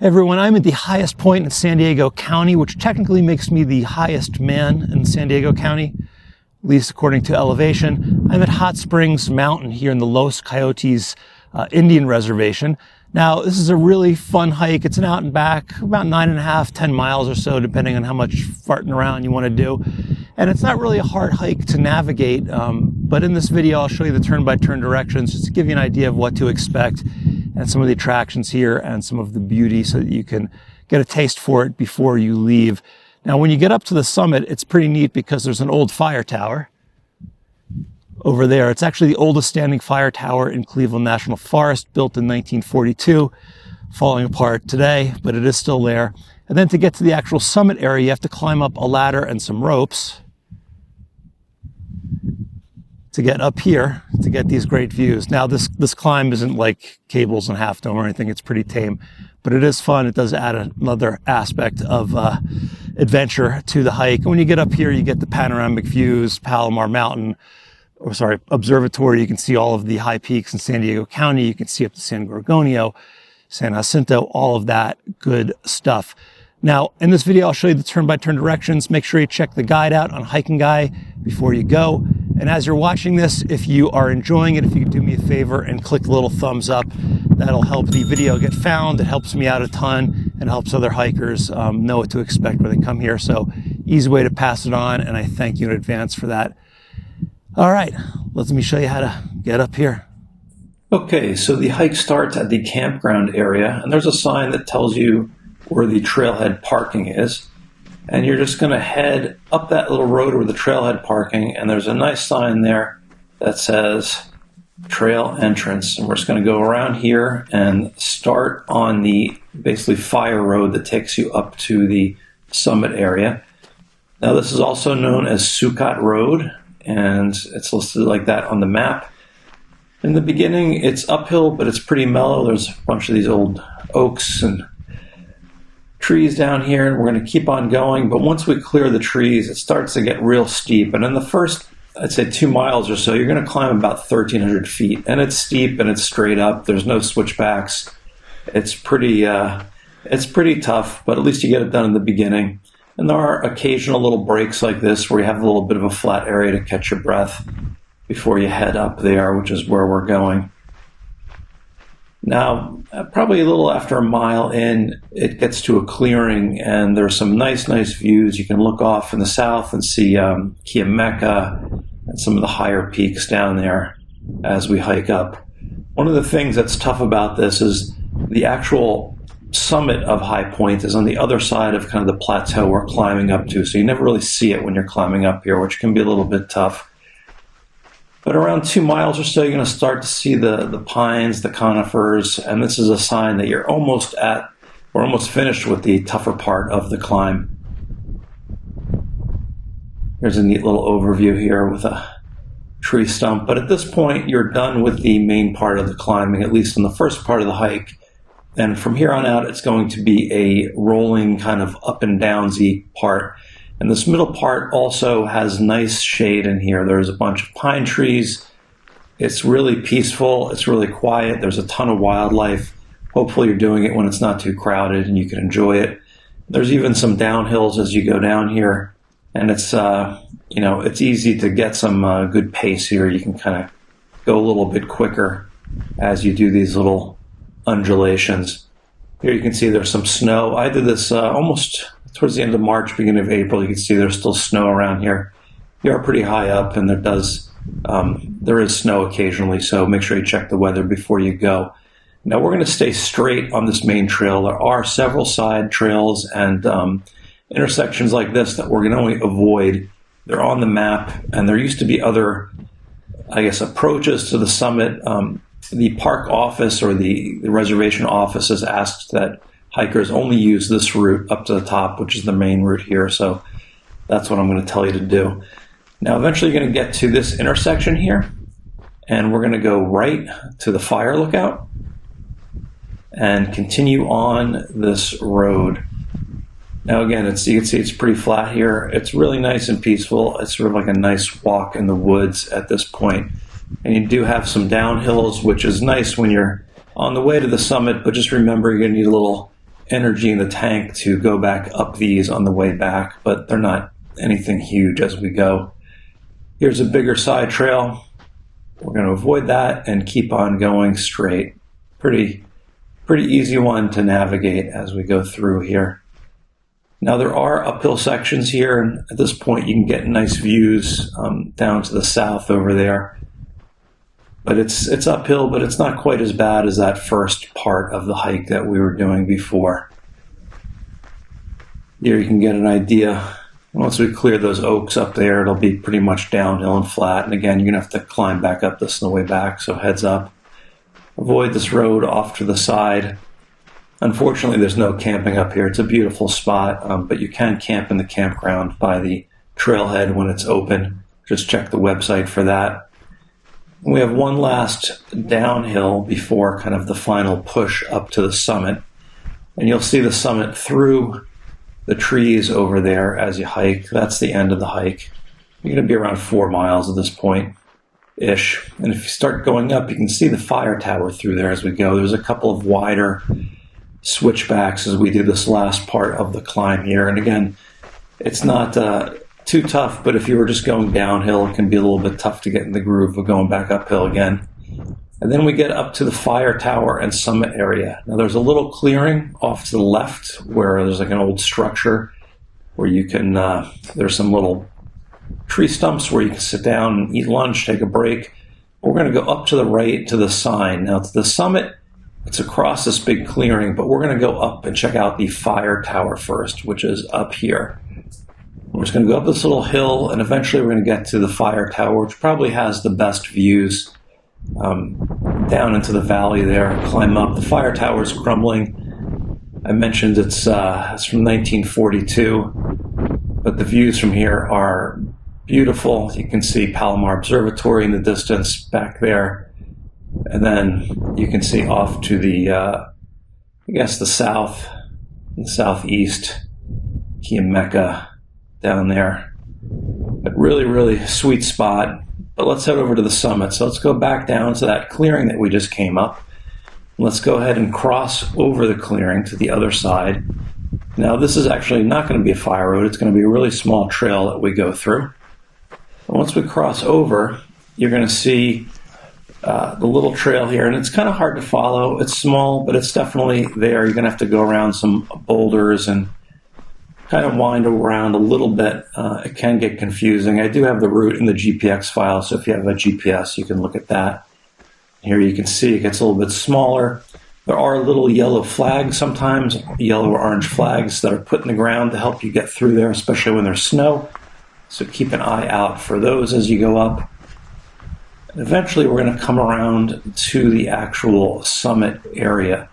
Everyone, I'm at the highest point in San Diego County, which technically makes me the highest man in San Diego County, at least according to elevation. I'm at Hot Springs Mountain here in the Los Coyotes Indian Reservation. Now, this is a really fun hike. It's an out and back, about 9.5, 10 miles or so, depending on how much farting around you want to do. And it's not really a hard hike to navigate, but in this video, I'll show you the turn-by-turn directions just to give you an idea of what to expect and some of the attractions here and some of the beauty so that you can get a taste for it before you leave. Now, when you get up to the summit, it's pretty neat because there's an old fire tower over there. It's actually the oldest standing fire tower in Cleveland National Forest, built in 1942, falling apart today, but it is still there. And then to get to the actual summit area, you have to climb up a ladder and some ropes to get up here to get these great views. Now, this climb isn't like cables and Half Dome or anything. It's pretty tame, but it is fun. It does add another aspect of adventure to the hike. And when you get up here, you get the panoramic views, Palomar Mountain, Observatory. You can see all of the high peaks in San Diego County. You can see up to San Gorgonio, San Jacinto, all of that good stuff. Now, in this video, I'll show you the turn-by-turn directions. Make sure you check the guide out on Hiking Guy before you go. And as you're watching this, if you are enjoying it, if you could do me a favor and click the little thumbs up, that'll help the video get found. It helps me out a ton and helps other hikers know what to expect when they come here. So easy way to pass it on, and I thank you in advance for that. All right, let me show you how to get up here. Okay, so the hike starts at the campground area, and there's a sign that tells you where the trailhead parking is. And you're just going to head up that little road where the trailhead parking, and there's a nice sign there that says trail entrance. And we're just going to go around here and start on the basically fire road that takes you up to the summit area. Now, this is also known as Sukkot Road, and it's listed like that on the map. In the beginning, it's uphill, but it's pretty mellow. There's a bunch of these old oaks and trees down here, and we're going to keep on going. But once we clear the trees, it starts to get real steep. And in the first, I'd say 2 miles or so, you're going to climb about 1,300 feet. And it's steep and it's straight up. There's no switchbacks. It's pretty tough, but at least you get it done in the beginning. And there are occasional little breaks like this where you have a little bit of a flat area to catch your breath before you head up there, which is where we're going. Now, probably a little after a mile in, it gets to a clearing, and there's some nice views. You can look off in the south and see Kiameka and some of the higher peaks down there as we hike up. One of the things that's tough about this is the actual summit of High Point is on the other side of kind of the plateau we're climbing up to, so you never really see it when you're climbing up here, which can be a little bit tough. But around 2 miles or so, you're going to start to see the pines, the conifers, and this is a sign that you're almost finished with the tougher part of the climb. There's a neat little overview here with a tree stump, but at this point, you're done with the main part of the climbing, at least in the first part of the hike. And from here on out, it's going to be a rolling kind of up and downsy part. And this middle part also has nice shade in here. There's a bunch of pine trees. It's really peaceful. It's really quiet. There's a ton of wildlife. Hopefully you're doing it when it's not too crowded and you can enjoy it. There's even some downhills as you go down here. And it's, it's easy to get some good pace here. You can kind of go a little bit quicker as you do these little undulations. Here you can see there's some snow. I did this almost towards the end of March, beginning of April. You can see there's still snow around here. You are pretty high up, and there is snow occasionally, so make sure you check the weather before you go. Now, we're going to stay straight on this main trail. There are several side trails and intersections like this that we're going to avoid. They're on the map, and there used to be other, approaches to the summit. The park office or the reservation office has asked that hikers only use this route up to the top, which is the main route here. So that's what I'm going to tell you to do. Now, eventually you're going to get to this intersection here, and we're going to go right to the fire lookout and continue on this road. Now, again, you can see it's pretty flat here. It's really nice and peaceful. It's sort of like a nice walk in the woods at this point. And you do have some downhills, which is nice when you're on the way to the summit, but just remember you're going to need a little energy in the tank to go back up these on the way back, but they're not anything huge as we go. Here's a bigger side trail. We're going to avoid that and keep on going straight. Pretty easy one to navigate as we go through here. Now there are uphill sections here, and at this point you can get nice views down to the south over there. But it's uphill, but it's not quite as bad as that first part of the hike that we were doing before. Here you can get an idea. Once we clear those oaks up there, it'll be pretty much downhill and flat. And again, you're going to have to climb back up this on the way back, so heads up. Avoid this road off to the side. Unfortunately, there's no camping up here. It's a beautiful spot, but you can camp in the campground by the trailhead when it's open. Just check the website for that. We have one last downhill before kind of the final push up to the summit. And you'll see the summit through the trees over there as you hike. That's the end of the hike. You're going to be around 4 miles at this point-ish. And if you start going up, you can see the fire tower through there as we go. There's a couple of wider switchbacks as we do this last part of the climb here. And again, it's not too tough, but if you were just going downhill, it can be a little bit tough to get in the groove of going back uphill again. And then we get up to the fire tower and summit area. Now there's a little clearing off to the left where there's like an old structure where you can, there's some little tree stumps where you can sit down and eat lunch, take a break. We're going to go up to the right to the sign. Now to the summit, it's across this big clearing, but we're going to go up and check out the fire tower first, which is up here. We're just going to go up this little hill, and eventually we're going to get to the fire tower, which probably has the best views down into the valley there. Climb up. The fire tower is crumbling. I mentioned it's from 1942, but the views from here are beautiful. You can see Palomar Observatory in the distance back there, and then you can see off to the, I guess the south, and southeast, Kiameka down there. But really, really sweet spot. But let's head over to the summit. So let's go back down to that clearing that we just came up. Let's go ahead and cross over the clearing to the other side. Now this is actually not going to be a fire road. It's going to be a really small trail that we go through. And once we cross over, you're going to see the little trail here. And it's kind of hard to follow. It's small, but it's definitely there. You're going to have to go around some boulders and kind of wind around a little bit. It can get confusing. I do have the route in the GPX file, so if you have a GPS, you can look at that. Here you can see it gets a little bit smaller. There are little yellow flags sometimes, yellow or orange flags that are put in the ground to help you get through there, especially when there's snow. So keep an eye out for those as you go up. And eventually we're going to come around to the actual summit area.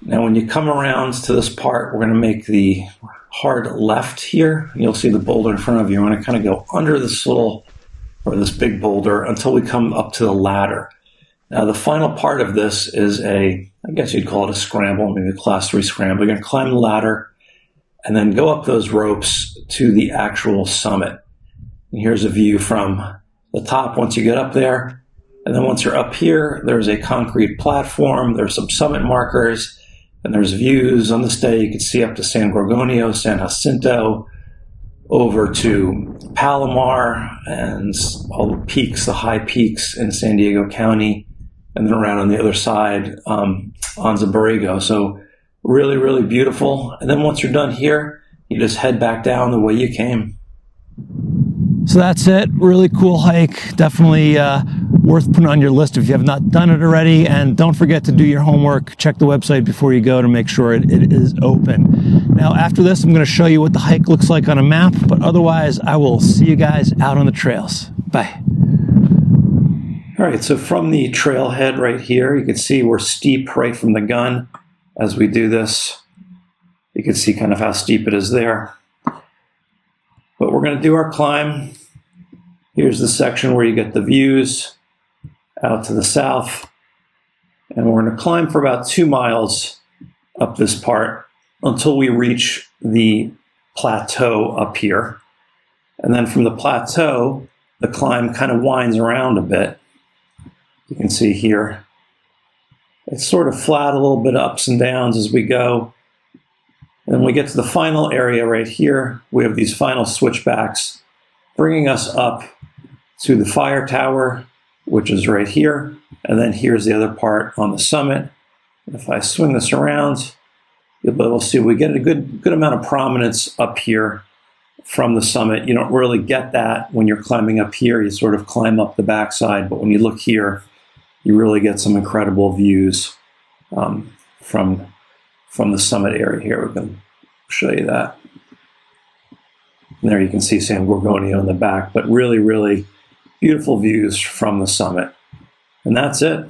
Now when you come around to this part, we're going to make the hard left here. You'll see the boulder in front of you. I'm going to kind of go under this little, or this big boulder until we come up to the ladder. Now the final part of this is I guess you'd call it a scramble, maybe a class 3 scramble. You're going to climb the ladder and then go up those ropes to the actual summit. And here's a view from the top once you get up there. And then once you're up here, there's a concrete platform. There's some summit markers. And there's views on this day. You can see up to San Gorgonio, San Jacinto, over to Palomar, and all the peaks, the high peaks in San Diego County, and then around on the other side, Anza Borrego. So really, really beautiful. And then once you're done here, you just head back down the way you came. So that's it. Really cool hike. Definitely worth putting on your list if you have not done it already. And don't forget to do your homework. Check the website before you go to make sure it is open. Now, after this, I'm going to show you what the hike looks like on a map. But otherwise, I will see you guys out on the trails. Bye. All right, so from the trailhead right here, you can see we're steep right from the gun as we do this. You can see kind of how steep it is there. But we're going to do our climb. Here's the section where you get the views out to the south. And we're going to climb for about 2 miles up this part until we reach the plateau up here. And then from the plateau, the climb kind of winds around a bit. You can see here. It's sort of flat, a little bit ups and downs as we go. And when we get to the final area right here, we have these final switchbacks bringing us up to the fire tower, which is right here. And then here's the other part on the summit. If I swing this around, you'll be able to see we get a good amount of prominence up here from the summit. You don't really get that when you're climbing up here. You sort of climb up the backside, but when you look here, you really get some incredible views from the summit area here. We can show you that. And there you can see San Gorgonio in the back, but really, really beautiful views from the summit. And that's it.